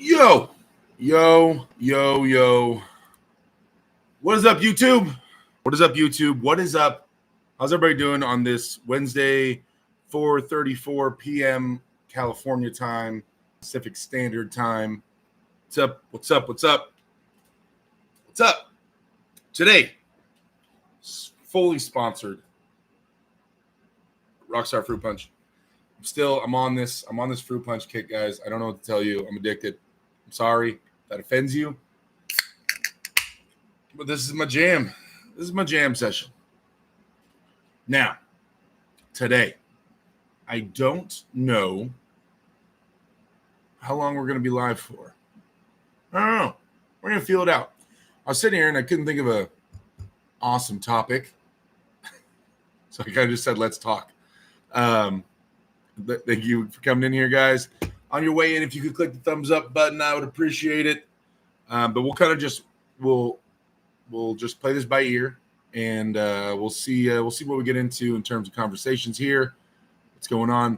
Yo, yo. What is up, YouTube? What is up, YouTube? What is up? How's everybody doing on this Wednesday, 4:34 p.m. California time, Pacific Standard Time? What's up? What's up? What's up? What's up? Today, fully sponsored Rockstar Fruit Punch. I'm on this fruit punch kick, guys. I don't know what to tell you. I'm addicted. I'm sorry if that offends you, but this is my jam. This is my jam session. Now, today, I don't know how long we're going to be live for. I don't know. We're going to feel it out. I was sitting here and I couldn't think of a awesome topic. So I kind of just said, let's talk. Thank you for coming in here, guys. On your way in, if you could click the thumbs up button, I would appreciate it. But we'll kind of just we'll just play this by ear, and we'll see what we get into in terms of conversations here. What's going on?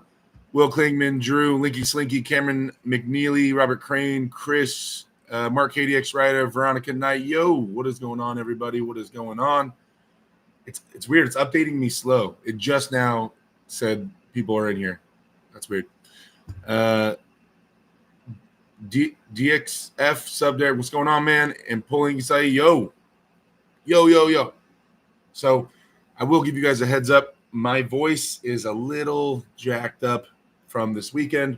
Will Klingman, Drew, Linky Slinky, Cameron McNeely, Robert Crane, Chris, Mark KDX Ryder, Veronica Knight. Yo, what is going on, everybody? What is going on? It's weird. It's updating me slow. It just now said people are in here. That's weird. DXF sub there. What's going on, man? And Paulin, say yo. So I will give you guys a heads up. My voice is a little jacked up from this weekend.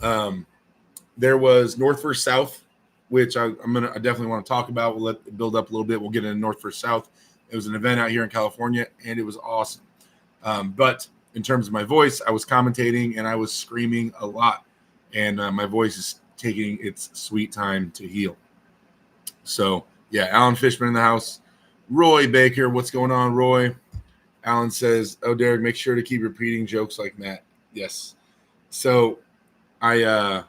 There was North versus South, which I definitely want to talk about. We'll let it build up a little bit. We'll get into North versus South. It was an event out here in California, and it was awesome. But in terms of my voice, I was commentating and I was screaming a lot, and my voice is taking its sweet time to heal. So yeah, Alan Fishman in the house. Roy Baker, what's going on, Roy? Alan says, "Oh, Derek, make sure to keep repeating jokes like Matt." Yes. So I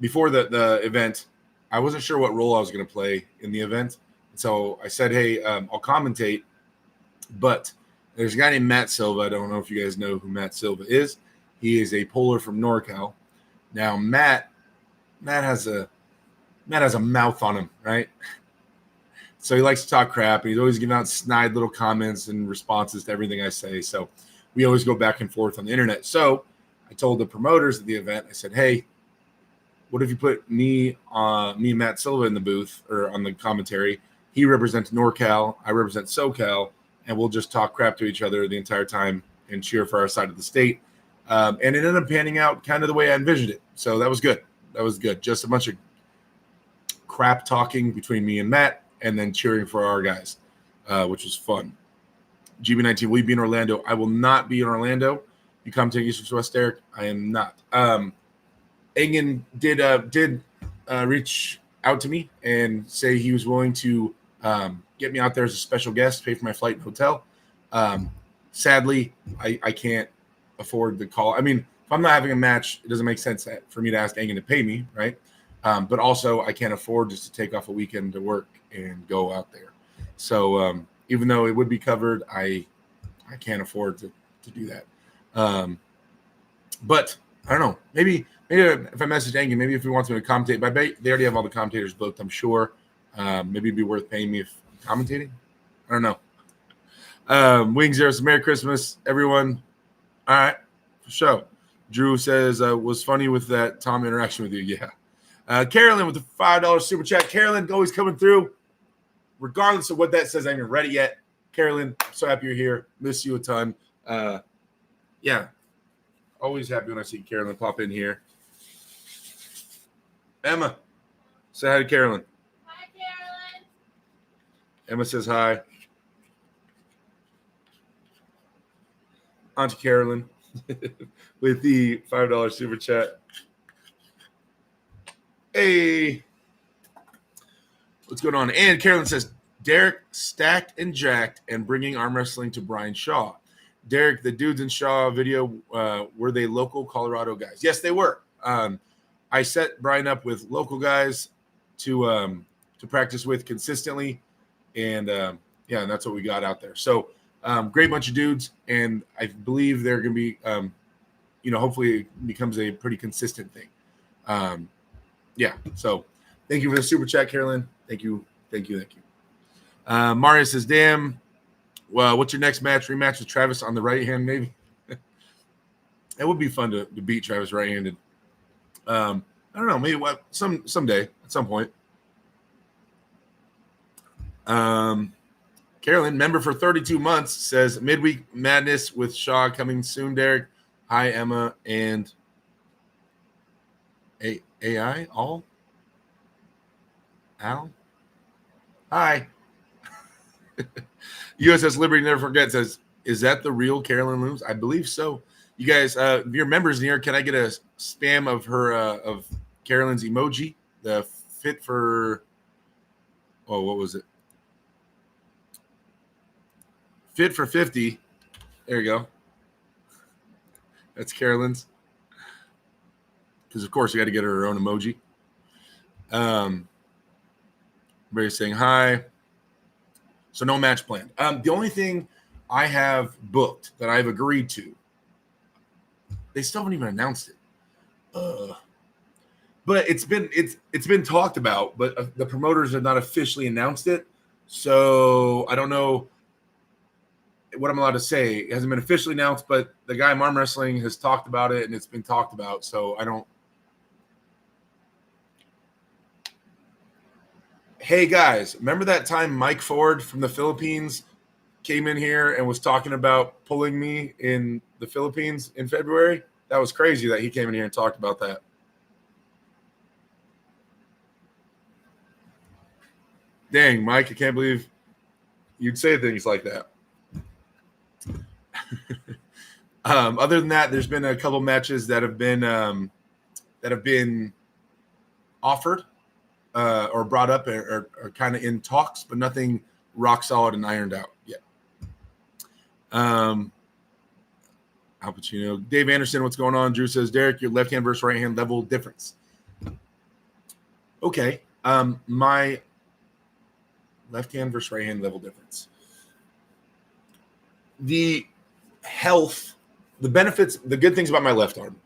before the event, I wasn't sure what role I was going to play in the event. So I said, "Hey, I'll commentate," but there's a guy named Matt Silva. I don't know if you guys know who Matt Silva is. He is a polar from NorCal. Now, Matt has a mouth on him, right? So he likes to talk crap, and he's always giving out snide little comments and responses to everything I say. So we always go back and forth on the internet. So I told the promoters of the event, I said, "Hey, what if you put me and Matt Silva in the booth or on the commentary? He represents NorCal, I represent SoCal, and we'll just talk crap to each other the entire time and cheer for our side of the state." And it ended up panning out kind of the way I envisioned it. So that was good. Just a bunch of crap talking between me and Matt, and then cheering for our guys, which was fun. GB19, will you be in Orlando? I will not be in Orlando. You come to East West, Derek? I am not. Engen did reach out to me and say he was willing to get me out there as a special guest, pay for my flight and hotel. Sadly, I can't afford the call. I mean, if I'm not having a match, it doesn't make sense for me to ask Engen to pay me, right? But also, I can't afford just to take off a weekend to work and go out there. So even though it would be covered, I can't afford to do that. But I don't know. Maybe if I message Engen, maybe if he wants me to commentate, but they already have all the commentators booked, I'm sure. Maybe it'd be worth paying me if I'm commentating. I don't know. Wings Zero, so Merry Christmas, everyone. All right, for sure. Drew says, was funny with that Tom interaction with you. Yeah. Carolyn with the $5 super chat. Carolyn always coming through. Regardless of what that says, I haven't read it yet. Carolyn, I'm so happy you're here. Miss you a ton. Yeah. Always happy when I see Carolyn pop in here. Emma, say hi to Carolyn. Hi, Carolyn. Emma says hi. Auntie Carolyn with the $5 super chat. Hey, what's going on? And Carolyn says, Derek stacked and jacked and bringing arm wrestling to Brian Shaw. Derek, the dudes in Shaw video, were they local Colorado guys? Yes, they were. I set Brian up with local guys to practice with consistently, and yeah, and that's what we got out there. So great bunch of dudes, and I believe they're going to be, hopefully it becomes a pretty consistent thing. Yeah. So thank you for the super chat, Carolyn. Thank you. Mario says, damn. Well, what's your next match? Rematch with Travis on the right hand, maybe? It would be fun to beat Travis right-handed. I don't know. Maybe someday at some point. Carolyn, member for 32 months, says midweek madness with Shaw coming soon, Derek. Hi, Emma and AI all. Al. Hi. USS Liberty never forget says, is that the real Carolyn Looms? I believe so. You guys, if you're members in here, can I get a spam of her of Carolyn's emoji? The fit for what was it? Fit for 50. There you go. That's Carolyn's. Because of course you got to get her own emoji. Everybody's saying hi. So no match planned. The only thing I have booked that I've agreed to, they still haven't even announced it. But it's been talked about, but the promoters have not officially announced it. So I don't know what I'm allowed to say. It hasn't been officially announced, but the guy in Arm Wrestling has talked about it, and it's been talked about. So I don't. Hey guys, remember that time Mike Ford from the Philippines came in here and was talking about pulling me in the Philippines in February? That was crazy that he came in here and talked about that. Dang, Mike, I can't believe you'd say things like that. Other than that, there's been a couple matches that have been offered or brought up or kind of in talks, but nothing rock solid and ironed out yet. Al Pacino, Dave Anderson, what's going on? Drew says, Derek, your left hand versus right hand level difference. Okay, my left hand versus right hand level difference. The health, the benefits, the good things about my left arm.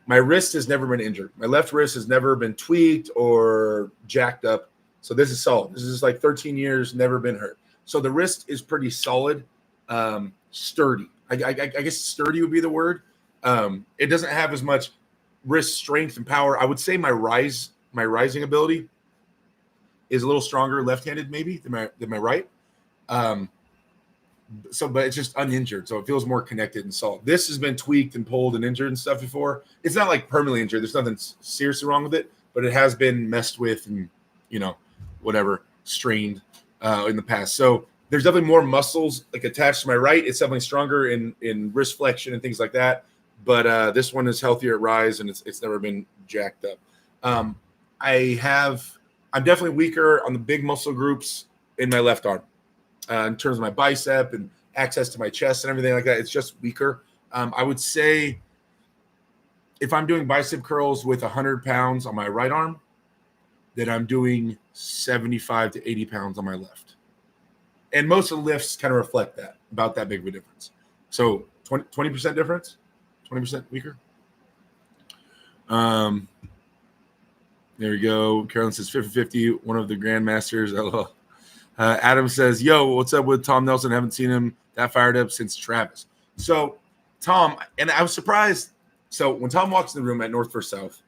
My wrist has never been injured. My left wrist has never been tweaked or jacked up. So this is solid. This is like 13 years, never been hurt. So the wrist is pretty solid, sturdy. I guess sturdy would be the word. It doesn't have as much wrist strength and power. I would say my rising ability is a little stronger left-handed maybe than my right. But it's just uninjured, so it feels more connected and solid. This has been tweaked and pulled and injured and stuff before. It's not like permanently injured. There's nothing seriously wrong with it, but it has been messed with and whatever strained in the past. So there's definitely more muscles like attached to my right. It's definitely stronger in wrist flexion and things like that. But this one is healthier at rise and it's never been jacked up. I'm definitely weaker on the big muscle groups in my left arm. In terms of my bicep and access to my chest and everything like that, it's just weaker. I would say if I'm doing bicep curls with 100 pounds on my right arm, then I'm doing 75 to 80 pounds on my left. And most of the lifts kind of reflect that, about that big of a difference. So 20% difference, 20% weaker. There we go. Carolyn says 50-50, one of the grandmasters. LOL. Adam says, yo, what's up with Tom Nelson? Haven't seen him that fired up since Travis. So Tom, and I was surprised. So when Tom walks in the room at North vs. South,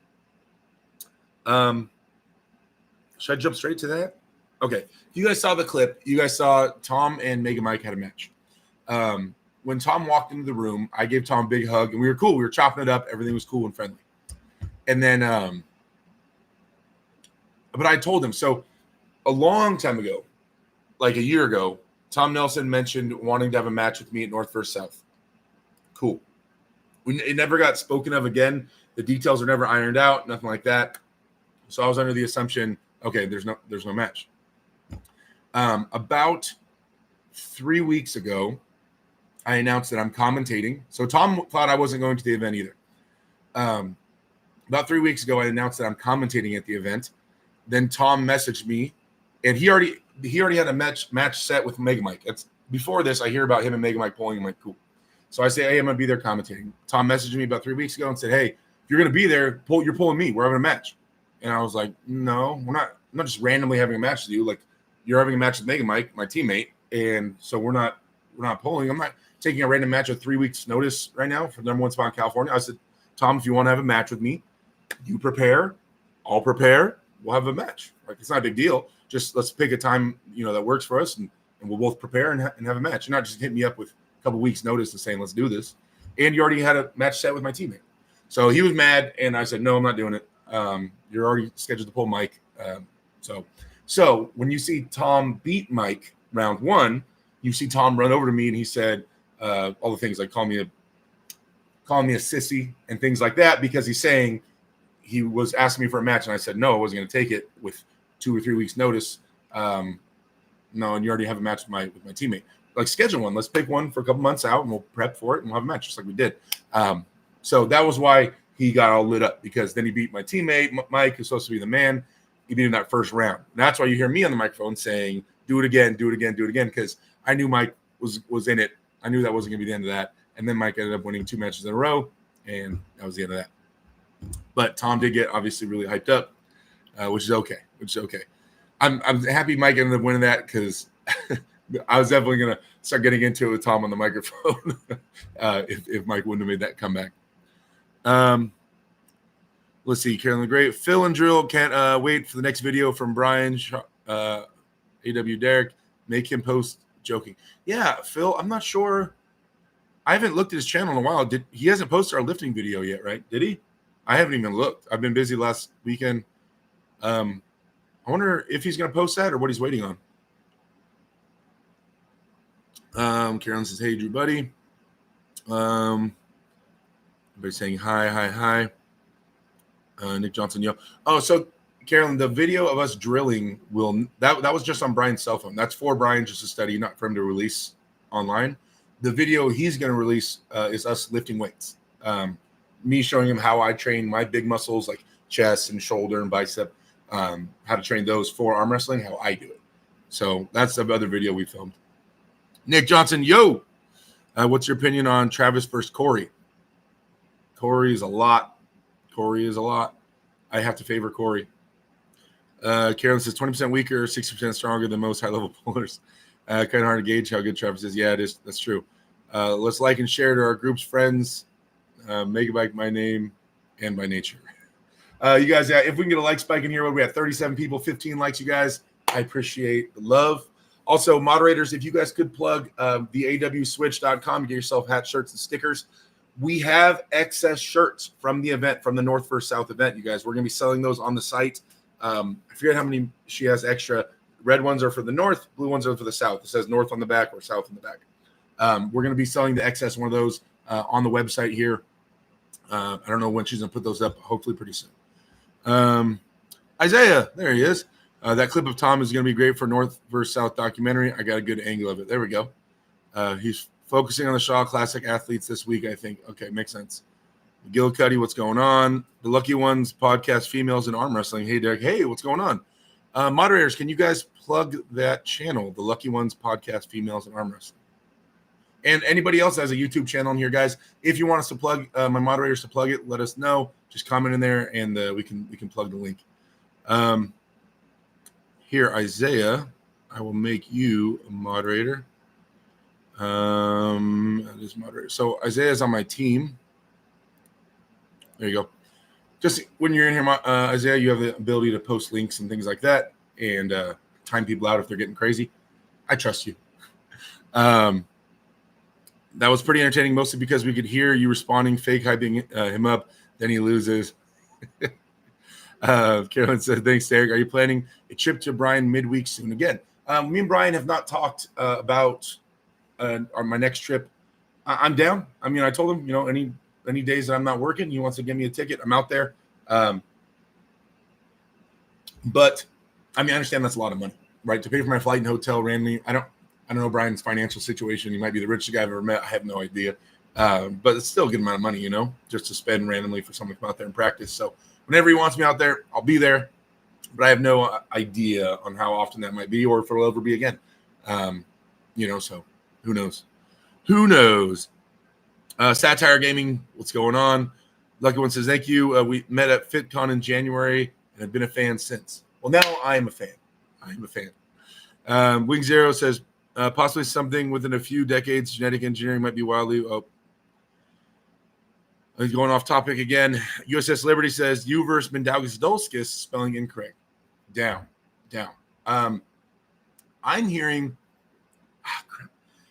should I jump straight to that? Okay. You guys saw the clip. You guys saw Tom and Mega Mike had a match. When Tom walked into the room, I gave Tom a big hug, and we were cool. We were chopping it up. Everything was cool and friendly. And then, but I told him, so a long time ago, like a year ago, Tom Nelson mentioned wanting to have a match with me at North vs. South. Cool. It never got spoken of again. The details are never ironed out, nothing like that. So I was under the assumption, okay, there's no match. About 3 weeks ago, I announced that I'm commentating. So Tom thought I wasn't going to the event either. About 3 weeks ago, I announced that I'm commentating at the event. Then Tom messaged me, and he already had a match set with Mega Mike. Before this, I hear about him and Mega Mike pulling. I'm like, cool. So I say, hey, I'm going to be there commentating. Tom messaged me about 3 weeks ago and said, hey, if you're going to be there, you're pulling me. We're having a match. And I was like, no, we're not. I'm not just randomly having a match with you. Like, you're having a match with Mega Mike, my teammate, and so we're not pulling. I'm not taking a random match with 3 weeks notice right now for the number one spot in California. I said, Tom, if you want to have a match with me, you prepare, I'll prepare, we'll have a match. Like, it's not a big deal. Just let's pick a time, that works for us, and we'll both prepare and have a match. You're not just hitting me up with a couple weeks notice and saying, let's do this. And you already had a match set with my teammate. So he was mad, and I said, no, I'm not doing it. You're already scheduled to pull Mike. So when you see Tom beat Mike round 1, you see Tom run over to me, and he said all the things like calling me a sissy and things like that, because he's saying he was asking me for a match, and I said no, I wasn't going to take it with 2 or 3 weeks notice. No, and you already have a match with my teammate. Like, schedule one. Let's pick one for a couple months out, and we'll prep for it, and we'll have a match just like we did. So that was why he got all lit up, because then he beat my teammate, Mike, who's supposed to be the man. He beat him that first round. And that's why you hear me on the microphone saying, do it again, because I knew Mike was in it. I knew that wasn't going to be the end of that. And then Mike ended up winning 2 matches in a row, and that was the end of that. But Tom did get obviously really hyped up, which is okay. I'm happy Mike ended up winning that, because I was definitely going to start getting into it with Tom on the microphone if Mike wouldn't have made that comeback. Let's see. Carolyn the Great. Phil and Drill can't wait for the next video from Brian, AW Derek. Make him post joking. Yeah, Phil, I'm not sure. I haven't looked at his channel in a while. He hasn't posted our lifting video yet, right? Did he? I haven't even looked. I've been busy last weekend. I wonder if he's going to post that or what he's waiting on. Carolyn says, hey, Drew, buddy. Everybody's saying hi. Nick Johnson, yo. Oh, so Carolyn, the video of us drilling that was just on Brian's cell phone. That's for Brian just to study, not for him to release online. The video he's going to release is us lifting weights. Me showing him how I train my big muscles like chest and shoulder and bicep, how to train those for arm wrestling, how I do it. So that's the other video we filmed. Nick Johnson, yo. What's your opinion on Travis versus Corey? Corey is a lot. I have to favor Corey. Carolyn says 20% weaker, 60% stronger than most high-level pullers. Kind of hard to gauge how good Travis is. Yeah, it is. That's true. Let's like and share to our group's friends. Make it like my name and by nature. You guys, if we can get a like spike in here, we have 37 people, 15 likes, you guys. I appreciate the love. Also, moderators, if you guys could plug the awswitch.com to get yourself hats, shirts, and stickers. We have excess shirts from the event, from the North vs. South event, you guys. We're going to be selling those on the site. I forget how many she has extra. Red ones are for the North, blue ones are for the South. It says North on the back or South on the back. We're going to be selling the excess one of those on the website here. I don't know when she's going to put those up, hopefully pretty soon. Isaiah, there he is. That clip of Tom is going to be great for North vs. South documentary. I got a good angle of it. There we go. He's focusing on the Shaw Classic athletes this week, I think. Okay, makes sense. Gilcuddy, what's going on? The Lucky Ones podcast, females in arm wrestling. Hey, Derek. Hey, what's going on? Moderators, can you guys plug that channel, the Lucky Ones podcast, females in arm wrestling? And anybody else has a YouTube channel in here, guys. If you want us to plug, my moderators to plug it, let us know. Just comment in there, and we can plug the link. Here, Isaiah, I will make you a moderator. That is moderator. So Isaiah's on my team. There you go. Just when you're in here, Isaiah, you have the ability to post links and things like that, and time people out if they're getting crazy. I trust you. That was pretty entertaining, mostly because we could hear you responding, fake hyping him up. Then he loses. Carolyn said, thanks, Derek. Are you planning a trip to Brian midweek soon again? Me and Brian have not talked about on my next trip. I'm down. I mean, I told him, any days that I'm not working, he wants to give me a ticket, I'm out there. But I mean, I understand that's a lot of money, right? To pay for my flight and hotel randomly. I don't know Brian's financial situation. He might be the richest guy I've ever met. I have no idea. But it's still a good amount of money, just to spend randomly for someone to come out there and practice. So whenever he wants me out there, I'll be there. But I have no idea on how often that might be or if it'll ever be again. So who knows? Satire Gaming, what's going on? Lucky One says, thank you. We met at FitCon in January and have been a fan since. Well, now I am a fan. Wing Zero says, possibly something within a few decades, genetic engineering might be wildly. Oh, he's going off topic again. USS Liberty says, you versus Mindaugas spelling incorrect. Down. I'm hearing. Crap.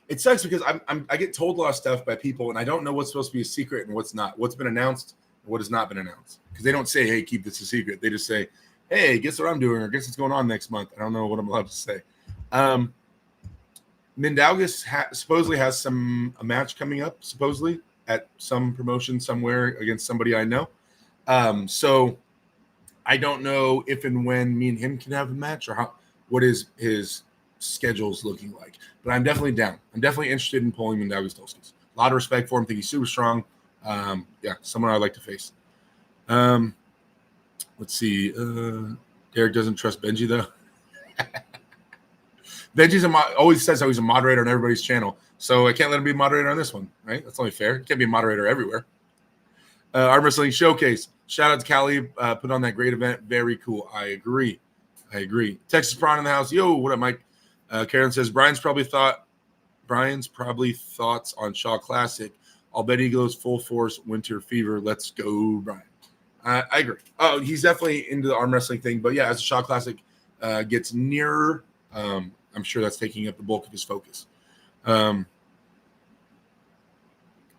It sucks because I get told a lot of stuff by people, and I don't know what's supposed to be a secret and what's not. What's been announced and what has not been announced. Because they don't say, hey, keep this a secret. They just say, hey, guess what I'm doing, or guess what's going on next month. I don't know what I'm allowed to say. Mindaugas supposedly has a match coming up, supposedly, at some promotion somewhere against somebody I know. So I don't know if and when me and him can have a match or what his schedule's looking like. But I'm definitely down. I'm definitely interested in pulling Mindaugas. A lot of respect for him. Think he's super strong. Someone I'd like to face. Let's see. Derek doesn't trust Benji, though. Benji's always says how he's a moderator on everybody's channel. So I can't let him be a moderator on this one, right? That's only fair. He can't be a moderator everywhere. Arm Wrestling Showcase. Shout out to Callie. Put on that great event. Very cool. I agree. Texas Prawn in the house. Yo, what up, Mike? Karen says, Brian's probably thoughts on Shaw Classic. I'll bet he goes full force winter fever. Let's go, Brian. I agree. Oh, he's definitely into the arm wrestling thing. But yeah, as the Shaw Classic gets nearer, I'm sure that's taking up the bulk of his focus.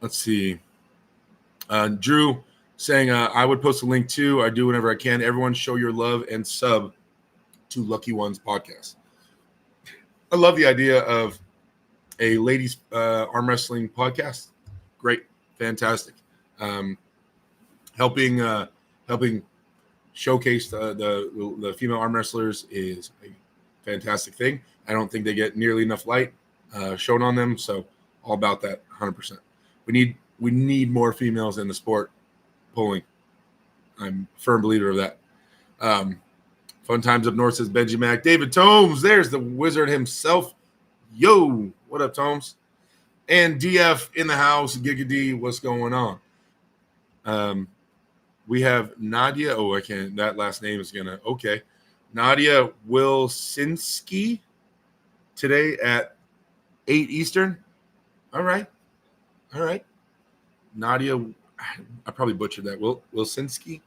Let's see. Drew saying, I would post a link too. I do whenever I can. Everyone show your love and sub to Lucky One's podcast. I love the idea of a ladies arm wrestling podcast. Great. Fantastic. Helping showcase the female arm wrestlers is a fantastic thing. I don't think they get nearly enough light shown on them. So all about that 100%. We need more females in the sport pulling. I'm a firm believer of that. Fun Times Up North says Benji Mac. David Tomes, there's the wizard himself. Yo, what up, Tomes? And DF in the house. Giga D, what's going on? We have Nadia. Oh, I can't. That last name is going to. Okay. Nadia Wilsinski today at 8 Eastern. All right. Nadia, I probably butchered that. Wilsinski.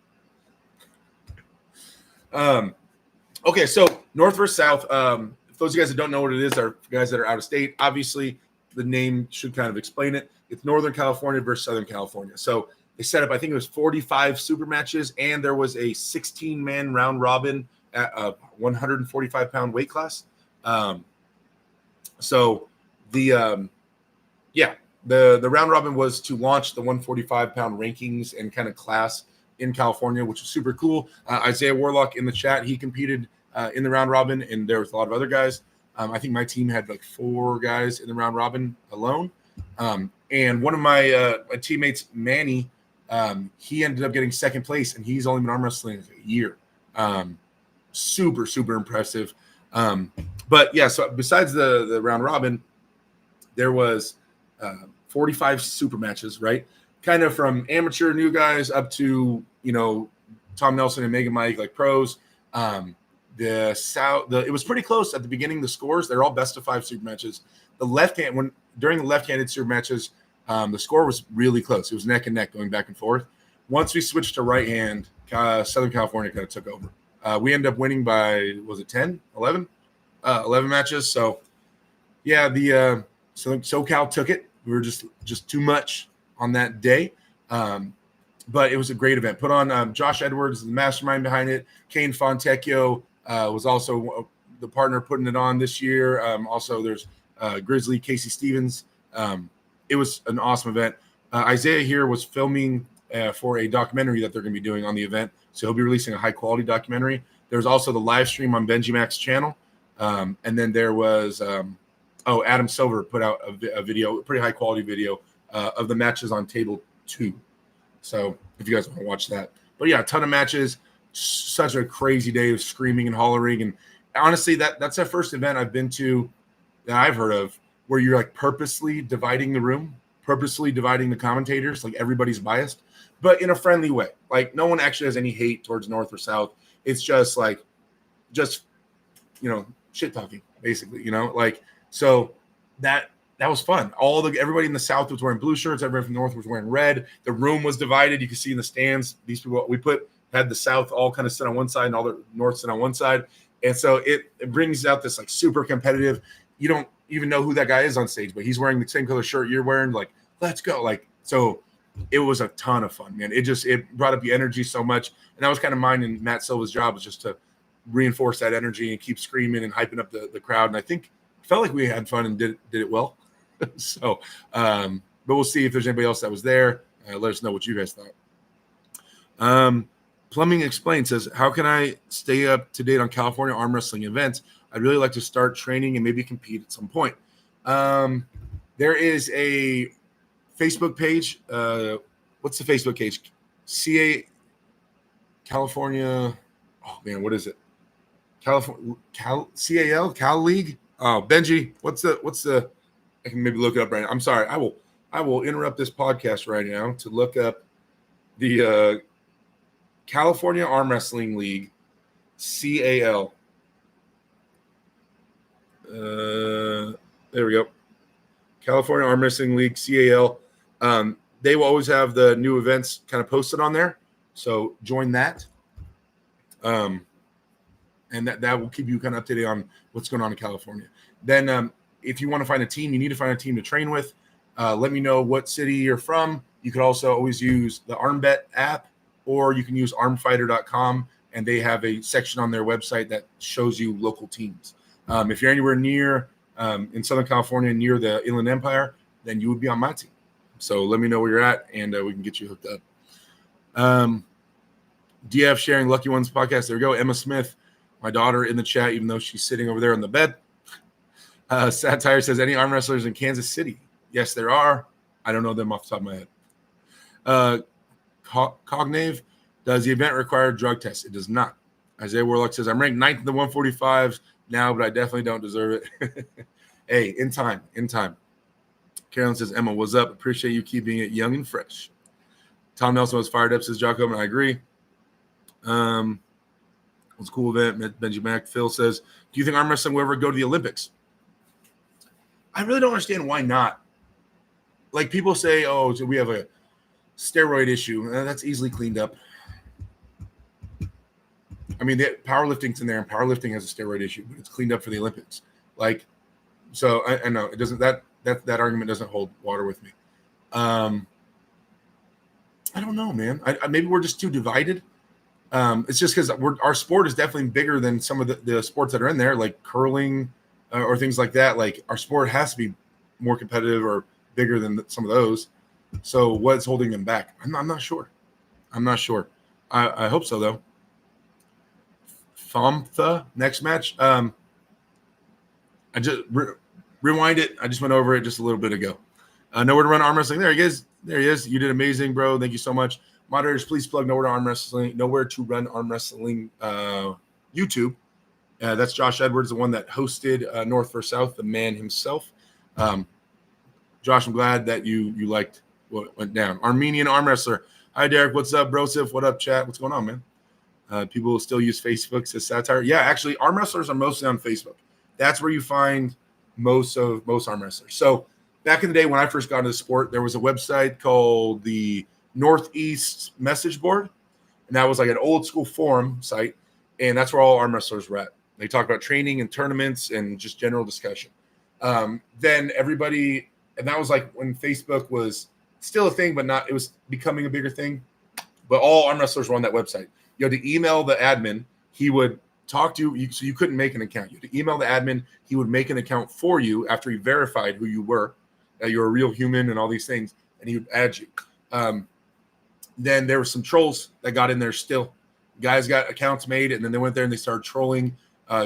Okay, so North versus South. For those of you guys that don't know what it is, are guys that are out of state. Obviously, the name should kind of explain it. It's Northern California versus Southern California. So they set up, I think it was 45 super matches, and there was a 16-man round robin at a 145-pound weight class. So the round robin was to launch the 145-pound rankings and kind of class in California, which was super cool. Isaiah Warlock in the chat, he competed in the round robin, and there was a lot of other guys. I think my team had like 4 guys in the round robin alone. And one of my teammates, Manny, he ended up getting second place, and he's only been arm wrestling a year. Super, super impressive. But yeah, so besides the round robin, there was 45 super matches, right? Kind of from amateur new guys up to, Tom Nelson and Mega Mike, like pros. It was pretty close at the beginning. The scores, they're all best of 5 super matches. During the left-handed super matches, the score was really close. It was neck and neck going back and forth. Once we switched to right hand, Southern California kind of took over. We ended up winning by, was it 10, 11? 11 matches. So yeah, the SoCal took it. We were just too much on that day. But it was a great event. Put on Josh Edwards, the mastermind behind it. Kane Fontecchio was also the partner putting it on this year. Also, there's Grizzly, Casey Stevens. It was an awesome event. Isaiah here was filming for a documentary that they're going to be doing on the event. So he'll be releasing a high-quality documentary. There's also the live stream on Benji Mac's channel. And then there was Adam Silver put out a video, a pretty high-quality video of the matches on Table 2. So if you guys want to watch that. But yeah, a ton of matches. Such a crazy day of screaming and hollering. And honestly, that's the first event I've been to that I've heard of where you're like purposely dividing the room, purposely dividing the commentators, like everybody's biased. but in a friendly way. Like no one actually has any hate towards North or South. It's just like, shit talking basically, like, so that was fun. Everybody in the South was wearing blue shirts. Everybody from the North was wearing red. The room was divided. You could see in the stands, these people had the South all kind of sit on one side and all the North sit on one side. And so it brings out this like super competitive. You don't even know who that guy is on stage, but he's wearing the same color shirt you're wearing. Like, let's go. Like, so it was a ton of fun, man. It brought up the energy so much. And that was kind of mine and Matt Silva's job, was just to reinforce that energy and keep screaming and hyping up the crowd. And I felt like we had fun and did it well. So, but we'll see if there's anybody else that was there. Let us know what you guys thought. Plumbing Explained says, how can I stay up to date on California arm wrestling events? I'd really like to start training and maybe compete at some point. There is a Facebook page. What's the Facebook page? California. Oh man, what is it? California Cal League. Oh, Benji, what's the? I can maybe look it up right now. I'm sorry. I will interrupt this podcast right now to look up the California Arm Wrestling League, CAL. There we go. California Arm Wrestling League, CAL. They will always have the new events kind of posted on there. So join that. And that will keep you kind of updated on what's going on in California. Then if you want to find a team, you need to find a team to train with. Let me know what city you're from. You could also always use the ArmBet app, or you can use armfighter.com, and they have a section on their website that shows you local teams. If you're anywhere near in Southern California, near the Inland Empire, then you would be on my team. So let me know where you're at, and we can get you hooked up. DF sharing Lucky Ones podcast. There we go. Emma Smith, my daughter, in the chat, even though she's sitting over there on the bed. Satire says, any arm wrestlers in Kansas City? Yes, there are. I don't know them off the top of my head. Cognave, does the event require drug tests? It does not. Isaiah Warlock says, I'm ranked 9th in the 145s now, but I definitely don't deserve it. Hey, in time. Carolyn says, Emma, what's up? Appreciate you keeping it young and fresh. Tom Nelson was fired up, says Jacob, and I agree. It was a cool event. Benji Mack. Phil says, do you think arm wrestling will ever go to the Olympics? I really don't understand why not. Like, people say, oh, so we have a steroid issue. That's easily cleaned up. I mean, powerlifting's in there, and powerlifting has a steroid issue, but it's cleaned up for the Olympics. Like, so I know it doesn't. That argument doesn't hold water with me. I don't know, man. Maybe we're just too divided. It's just because our sport is definitely bigger than some of the sports that are in there, like curling or things like that. Like, our sport has to be more competitive or bigger than some of those. So what's holding them back? I'm not sure. I hope so, though. Famtha, next match. I just rewind it. I just went over it just a little bit ago. Nowhere to Run Arm Wrestling. There he is. You did amazing, bro. Thank you so much. Moderators, please plug Nowhere to Run Arm Wrestling YouTube. That's Josh Edwards, the one that hosted North vs. South, the man himself. Josh, I'm glad that you liked what went down. Armenian arm wrestler. Hi, Derek. What's up, Brosif? What up, chat? What's going on, man? People still use Facebook, says Satire. Yeah, actually, arm wrestlers are mostly on Facebook. That's where you find most arm wrestlers. So back in the day when I first got into the sport, there was a website called the Northeast Message Board, and that was like an old school forum site, and that's where all arm wrestlers were at. They talked about training and tournaments and just general discussion. Then everybody, and that was like when Facebook was still a thing, but not, it was becoming a bigger thing. But all arm wrestlers were on that website. You had to email the admin. He would talk to you, so you couldn't make an account. You had to email the admin. He would make an account for you after he verified who you were, that you're a real human and all these things, and he would add you. Then there were some trolls that got in there still. Guys got accounts made, and then they went there and they started trolling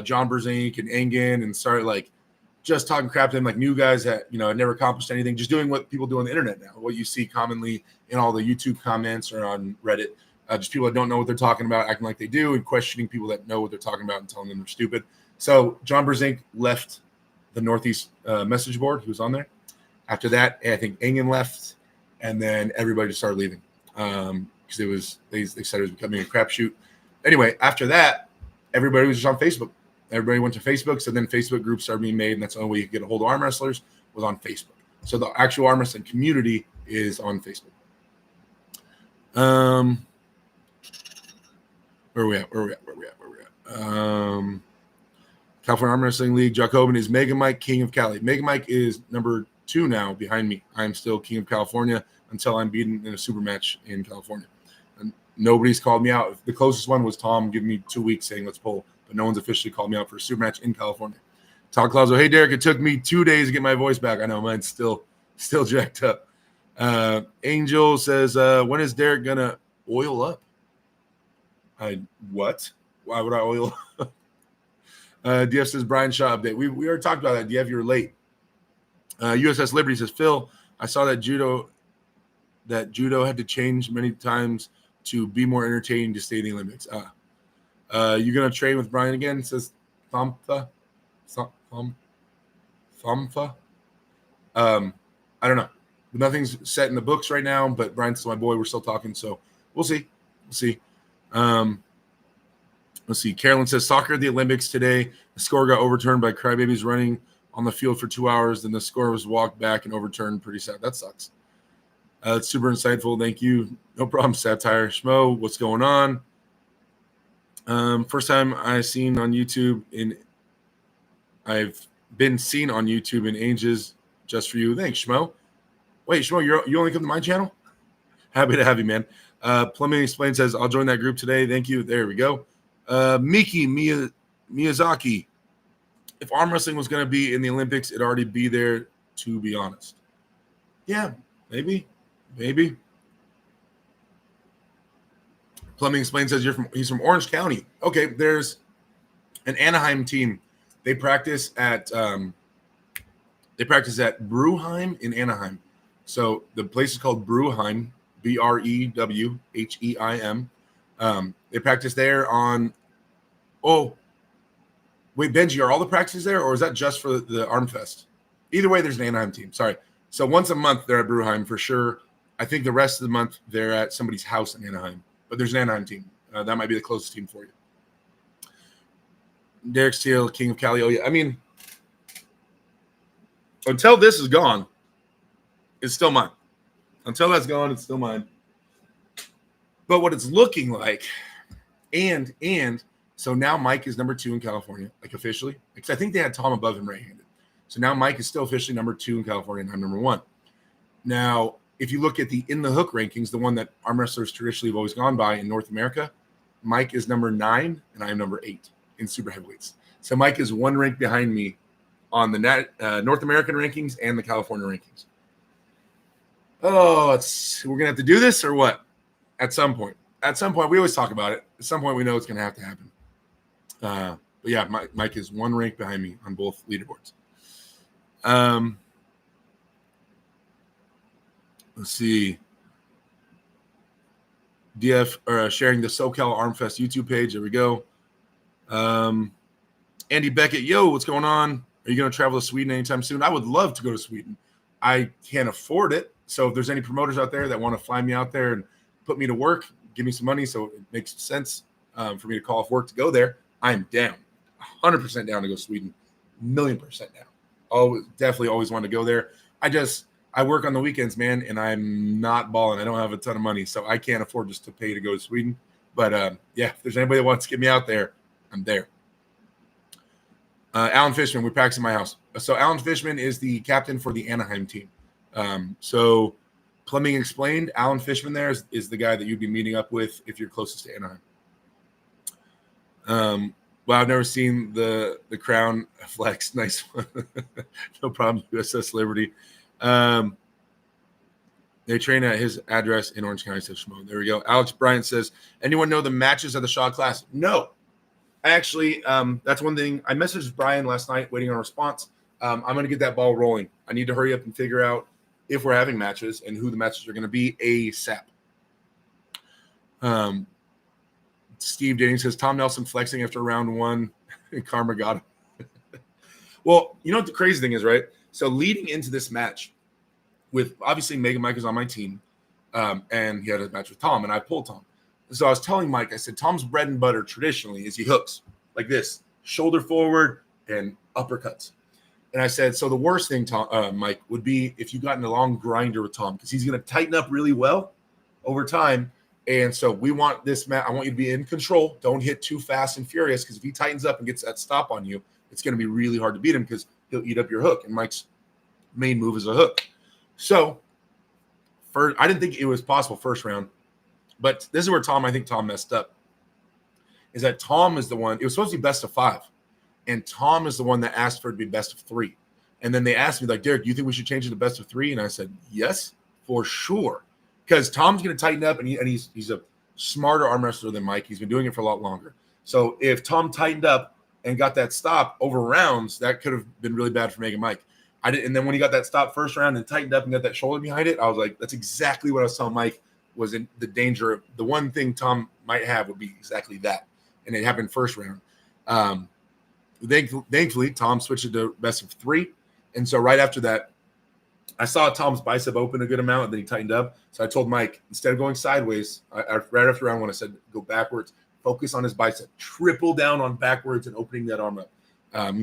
John Berzink and Engen and started like just talking crap to them, like new guys that, had never accomplished anything, just doing what people do on the internet now, what you see commonly in all the YouTube comments or on Reddit. Just people that don't know what they're talking about, acting like they do, and questioning people that know what they're talking about and telling them they're stupid. So John Berzink left the Northeast message board. He was on there. After that, I think Engen left, and then everybody just started leaving. because they said it was becoming a crapshoot. Anyway, after that, everybody was just on Facebook. Everybody went to Facebook, so then Facebook groups started being made, and that's the only way you could get a hold of arm wrestlers was on Facebook. So the actual arm wrestling community is on Facebook. Where are we at? California Arm Wrestling League. Jacobin is Mega Mike, King of Cali. Mega Mike is number 2 now behind me. I'm still King of California until I'm beaten in a super match in California. And nobody's called me out. The closest one was Tom giving me 2 weeks saying let's pull, but no one's officially called me out for a super match in California. Todd Clauso, hey Derek, it took me 2 days to get my voice back. I know mine's still jacked up. Angel says, when is Derek gonna oil up? What? Why would I oil up? DF says Brian Shaw update. We already talked about that. DF, you're late. USS Liberty says, Phil, I saw that judo had to change many times to be more entertaining to stay in the Olympics. You gonna train with Brian again? Says Thumpha. I don't know. Nothing's set in the books right now, but Brian's still my boy. We're still talking, so we'll see. Let's see. Carolyn says soccer at the Olympics today. The score got overturned by crybabies running on the field for 2 hours. Then the score was walked back and overturned. Pretty sad. That sucks. It's super insightful. Thank you. No problem, Satire. Schmo, what's going on? First time I've been seen on YouTube in ages just for you. Thanks, Schmo. Wait, Schmo, you only come to my channel? Happy to have you, man. Plumbing Explained says, I'll join that group today. Thank you. There we go. Miki Miyazaki. If arm wrestling was going to be in the Olympics, it'd already be there, to be honest. Yeah, maybe. Plumbing Explained says he's from Orange County. Okay, there's an Anaheim team. They practice at Brewheim in Anaheim. So the place is called Brewheim, Brewheim. They practice there on. Oh, wait, Benji, are all the practices there, or is that just for the Arm Fest? Either way, there's an Anaheim team. Sorry. So once a month they're at Brewheim for sure. I think the rest of the month they're at somebody's house in Anaheim. But there's an Anaheim team. That might be the closest team for you. Derek Steele, King of Cali. Oh, yeah. I mean, until this is gone, it's still mine. Until that's gone, it's still mine. But what it's looking like, and so now Mike is number 2 in California, like officially. Because I think they had Tom above him right-handed. So now Mike is still officially number 2 in California, and I'm number 1. Now, if you look at the In the Hook rankings, the one that arm wrestlers traditionally have always gone by in North America, Mike is number 9, and I am number 8 in super heavyweights. So Mike is 1 rank behind me on the North American rankings and the California rankings. Oh, we're going to have to do this or what? At some point. We always talk about it. At some point, we know it's going to have to happen. But yeah, Mike is 1 rank behind me on both leaderboards. Let's see. DF sharing the SoCal Arm Fest YouTube page. There we go. Andy Beckett, yo, what's going on? Are you going to travel to Sweden anytime soon? I would love to go to Sweden. I can't afford it. So if there's any promoters out there that want to fly me out there and put me to work, give me some money so it makes sense for me to call off work to go there, I'm down. 100% down to go to Sweden. 1,000,000% down. Definitely always want to go there. I work on the weekends, man, and I'm not balling. I don't have a ton of money, so I can't afford just to pay to go to Sweden. But, yeah, if there's anybody that wants to get me out there, I'm there. Alan Fishman, we practice in my house. So Alan Fishman is the captain for the Anaheim team. So Plumbing Explained, Alan Fishman there is the guy that you'd be meeting up with if you're closest to Anaheim. Well, I've never seen the crown flex. Nice one. No problem, USS Liberty. They train at his address in Orange County, says Shimon. There we go. Alex Bryant says, anyone know the matches of the Shaw class? No. I actually, that's one thing. I messaged Brian last night waiting on a response. I'm going to get that ball rolling. I need to hurry up and figure out if we're having matches and who the matches are going to be ASAP. Steve Dating says, Tom Nelson flexing after round 1. Karma got him. Well, you know what the crazy thing is, right? So leading into this match with obviously Mega Mike is on my team. and he had a match with Tom, and I pulled Tom. So I was telling Mike, I said, Tom's bread and butter traditionally is he hooks like this, shoulder forward and uppercuts. And I said, so the worst thing, Tom, Mike, would be if you got in a long grinder with Tom, because he's going to tighten up really well over time. And so we want this match. I want you to be in control. Don't hit too fast and furious, because if he tightens up and gets that stop on you, it's going to be really hard to beat him because he'll eat up your hook. And Mike's main move is a hook. So first, I didn't think it was possible first round, but this is where I think Tom messed up, is that Tom is the one, it was supposed to be best of 5. And Tom is the one that asked for it to be best of 3. And then they asked me, like, Derek, do you think we should change it to best of 3? And I said, yes, for sure. Because Tom's going to tighten up, and he's a smarter arm wrestler than Mike. He's been doing it for a lot longer. So if Tom tightened up and got that stop over rounds, that could have been really bad for Mega Mike. And then when he got that stop first round and tightened up and got that shoulder behind it, I was like, that's exactly what I was telling Mike was in the danger of. The one thing Tom might have would be exactly that. And it happened first round. Thankfully, Tom switched it to best of 3. And so right after that, I saw Tom's bicep open a good amount, and then he tightened up. So I told Mike, instead of going sideways, right after round 1, I said, go backwards, focus on his bicep, triple down on backwards and opening that arm up.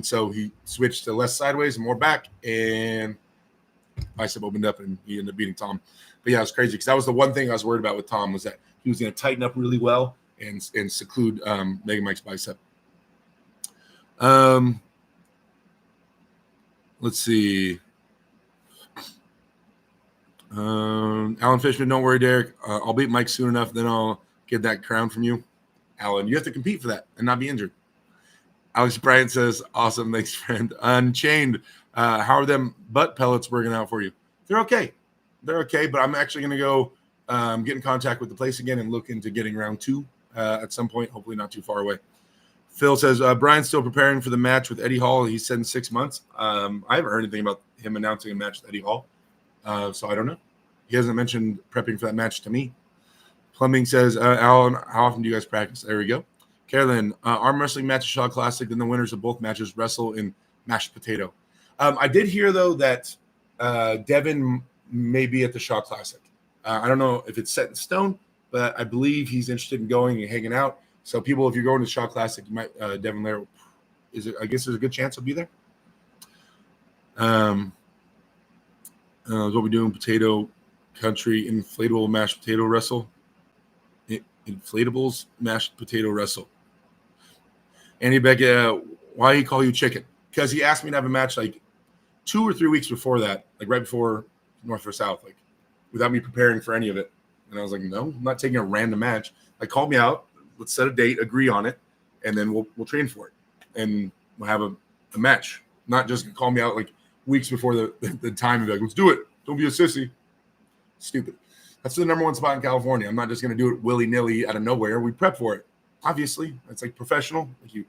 So he switched to less sideways and more back, and bicep opened up, and he ended up beating Tom. But yeah, it was crazy, because that was the one thing I was worried about with Tom, was that he was going to tighten up really well and seclude Mega Mike's bicep. Let's see. Alan Fishman, don't worry, Derek. I'll beat Mike soon enough, then I'll get that crown from you. Alan, you have to compete for that and not be injured. Alex Bryant says, awesome, thanks, friend. Unchained, how are them butt pellets working out for you? They're okay. They're okay, but I'm actually going to go get in contact with the place again and look into getting round 2 at some point, hopefully not too far away. Phil says, Brian's still preparing for the match with Eddie Hall. He said in 6 months. I haven't heard anything about him announcing a match with Eddie Hall, so I don't know. He hasn't mentioned prepping for that match to me. Plumbing says, Alan, how often do you guys practice? There we go. Carolyn, arm wrestling match at Shaw Classic, then the winners of both matches wrestle in mashed potato. I did hear, though, that Devin may be at the Shaw Classic. I don't know if it's set in stone, but I believe he's interested in going and hanging out. So people, if you're going to Shaw Classic, you might Devin Lair, I guess there's a good chance he'll be there. What we doing? Potato country inflatable mashed potato wrestle. Inflatables mashed potato wrestle. Andy Beckett, why he call you chicken? Because he asked me to have a match like 2 or 3 weeks before that, like right before North or South, like without me preparing for any of it. And I was like, no, I'm not taking a random match. Like, call me out. Let's set a date, agree on it, and then we'll train for it, and we'll have a match. Not just call me out like weeks before the time and be like, let's do it. Don't be a sissy. Stupid. That's the number 1 spot in California. I'm not just going to do it willy-nilly out of nowhere. We prep for it. Obviously, it's like professional. Like you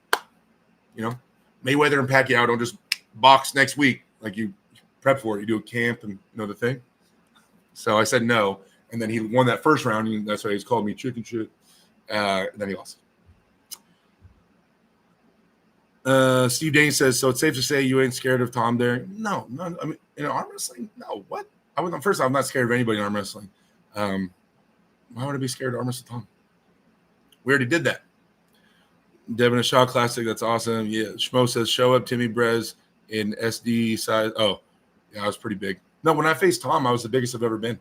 know, Mayweather and Pacquiao don't just box next week. Like you prep for it. You do a camp and the thing. So I said no, and then he won that first round, and that's why he's called me chicken shit. Then he lost. Steve Dane says, so it's safe to say you ain't scared of Tom there? No. I mean, in arm wrestling, no. What? I'm not scared of anybody in arm wrestling. Why would I be scared of arm wrestling Tom? We already did that. Devin, a Shaw Classic, that's awesome. Yeah, Schmo says, show up Timmy Brez in SD size. Oh, yeah, I was pretty big. No, when I faced Tom, I was the biggest I've ever been.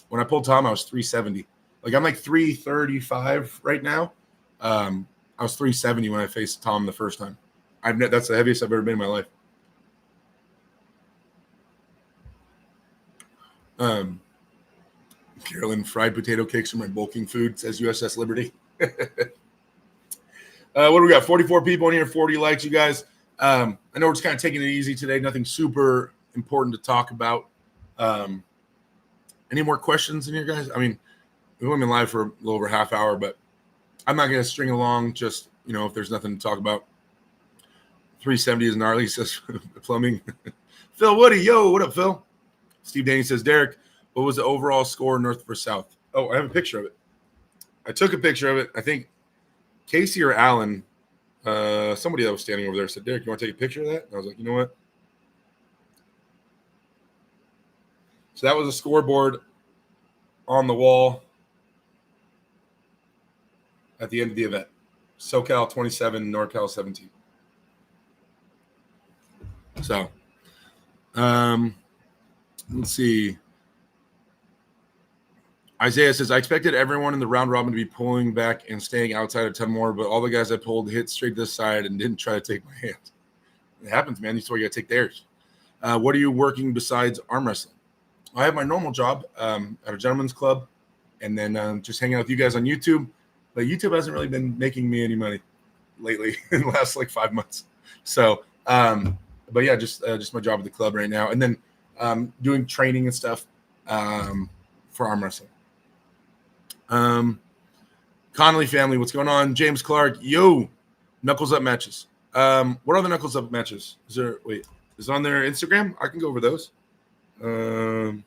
When I pulled Tom, I was 370. Like, I'm like 335 right now. I was 370 when I faced Tom the first time. That's the heaviest I've ever been in my life. Carolyn, fried potato cakes are my bulking food, says USS Liberty. What do we got? 44 people in here, 40 likes, you guys. I know we're just kind of taking it easy today. Nothing super important to talk about. Any more questions in here, guys? I mean, we've only been live for a little over a half hour, but I'm not going to string along just, if there's nothing to talk about. 370 is gnarly, says Plumbing. Phil Woody, yo, what up, Phil? Steve Danny says, Derek, what was the overall score North versus South? Oh, I have a picture of it. I took a picture of it. I think Casey or Alan, somebody that was standing over there said, Derek, you want to take a picture of that? And I was like, you know what? So that was a scoreboard on the wall at the end of the event. SoCal 27, NorCal 17. So, let's see. Isaiah says, I expected everyone in the round robin to be pulling back and staying outside of 10 more, but all the guys I pulled hit straight this side and didn't try to take my hand. It happens, man. That's why you got to take theirs. What are you working besides arm wrestling? I have my normal job at a gentleman's club, and then just hanging out with you guys on YouTube. But YouTube hasn't really been making me any money lately in the last like 5 months. So, but yeah, just my job at the club right now, and then doing training and stuff for arm wrestling. Connolly family, what's going on? James Clark, yo, knuckles up matches. What are the knuckles up matches? Is it on their Instagram? I can go over those. Let me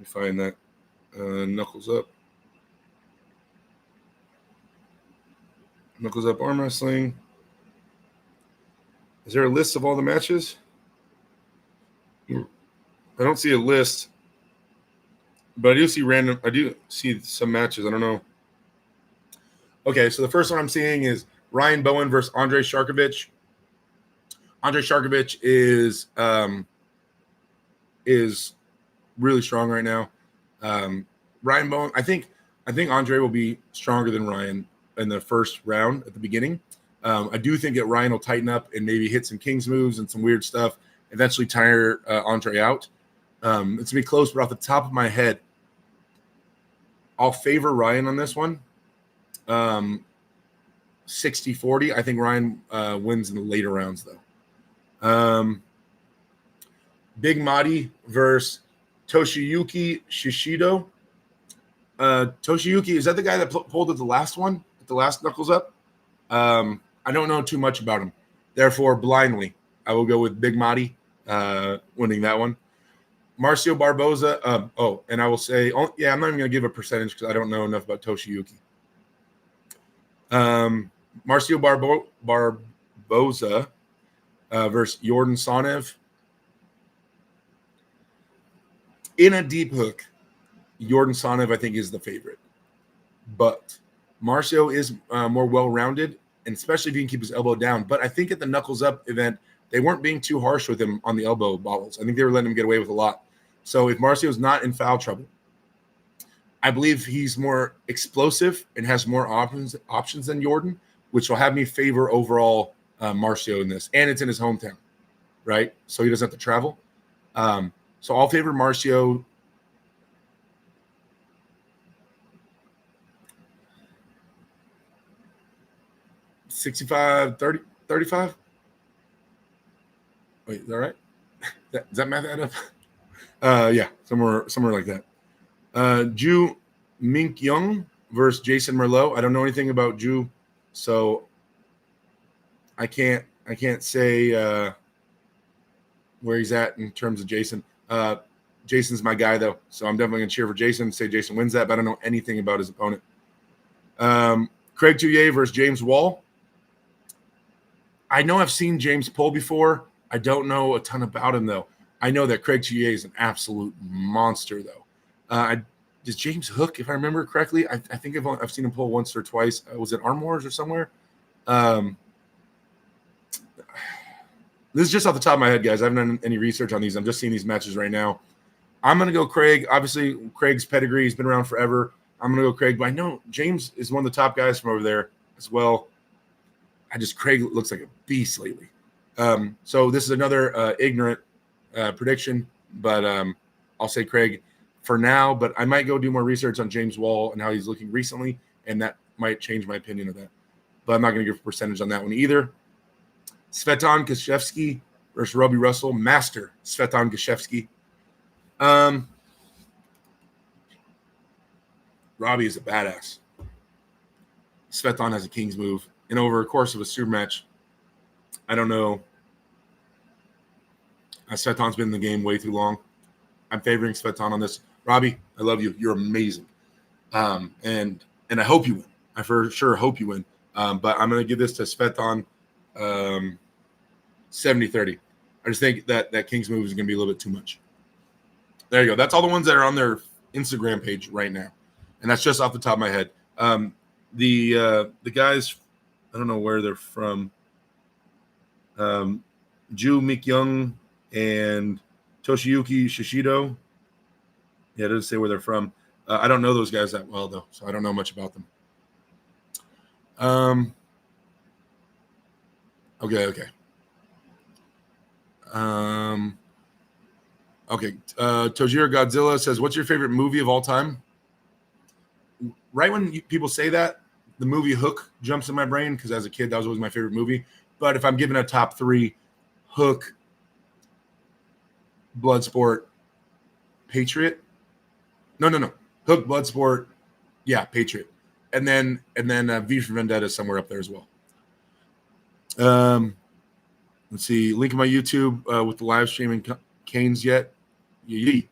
find that. Knuckles up arm wrestling. Is there a list of all the matches? I don't see a list. But I do see some matches. I don't know. Okay, so the first one I'm seeing is Ryan Bowen versus Andrei Sharkovich. Andrei Sharkovich is really strong right now. Ryan Bowen, I think Andrei will be stronger than Ryan in the first round at the beginning. I do think that Ryan will tighten up and maybe hit some King's moves and some weird stuff, eventually tire Andrei out. It's going to be close, but off the top of my head, I'll favor Ryan on this one. 60-40. I think Ryan wins in the later rounds, though. Big Madi versus Toshiyuki Shishido. Toshiyuki, is that the guy that pulled at the last one? At the last Knuckles Up? I don't know too much about him. Therefore, blindly, I will go with Big Madi winning that one. Marcio Barboza. And I will say, I'm not even going to give a percentage because I don't know enough about Toshiyuki. Marcio Barboza versus Jordan Sonev. In a deep hook, Jordan Sonev, I think, is the favorite. But Marcio is more well-rounded, and especially if he can keep his elbow down. But I think at the Knuckles Up event, they weren't being too harsh with him on the elbow bobbles. I think they were letting him get away with a lot. So if Marcio's not in foul trouble, I believe he's more explosive and has more options than Jordan, which will have me favor overall Marcio in this. And it's in his hometown, right? So he doesn't have to travel. So I'll favor Marcio. $65, $35. Wait, is that right? Does that math add up? Yeah, somewhere like that. Ju Mink Young versus Jason Merlot. I don't know anything about Ju, so I can't say where he's at in terms of Jason. Jason's my guy though, so I'm definitely gonna cheer for Jason. Say Jason wins that, but I don't know anything about his opponent. Craig Touye versus James Wall. I know I've seen James pull before. I don't know a ton about him though. I know that Craig Touye is an absolute monster though. Does James hook, if I remember correctly? I think I've seen him pull once or twice. Was it Arm Wars or somewhere? This is just off the top of my head, guys. I haven't done any research on these. I'm just seeing these matches right now. I'm going to go Craig. Obviously, Craig's pedigree has been around forever. I'm going to go Craig, but I know James is one of the top guys from over there as well. Craig looks like a beast lately. So this is another ignorant prediction, but I'll say Craig for now, but I might go do more research on James Wall and how he's looking recently, and that might change my opinion of that. But I'm not going to give a percentage on that one either. Svetan Gashevsky versus Robbie Russell. Master Svetan Gashevsky. Robbie is a badass. Svetan has a king's move. And over the course of a super match, I don't know. Svetan's been in the game way too long. I'm favoring Svetan on this. Robbie, I love you. You're amazing. And I hope you win. I for sure hope you win. But I'm going to give this to Svetan 70-30. I just think that King's move is going to be a little bit too much. There you go. That's all the ones that are on their Instagram page right now, and that's just off the top of my head. The guys, I don't know where they're from. Ju Mikyoung and Toshiyuki Shishido. Yeah, it doesn't say where they're from. I don't know those guys that well, though, so I don't know much about them. Okay. Okay. Tojiro Godzilla says, "What's your favorite movie of all time?" Right when people say that, the movie Hook jumps in my brain because as a kid, that was always my favorite movie. But if I'm giving a top three, Hook, Bloodsport, Patriot. No. Hook, Bloodsport, yeah, Patriot, and then V for Vendetta is somewhere up there as well. Let's see. Link in my YouTube with the live streaming Canes yet. Yee.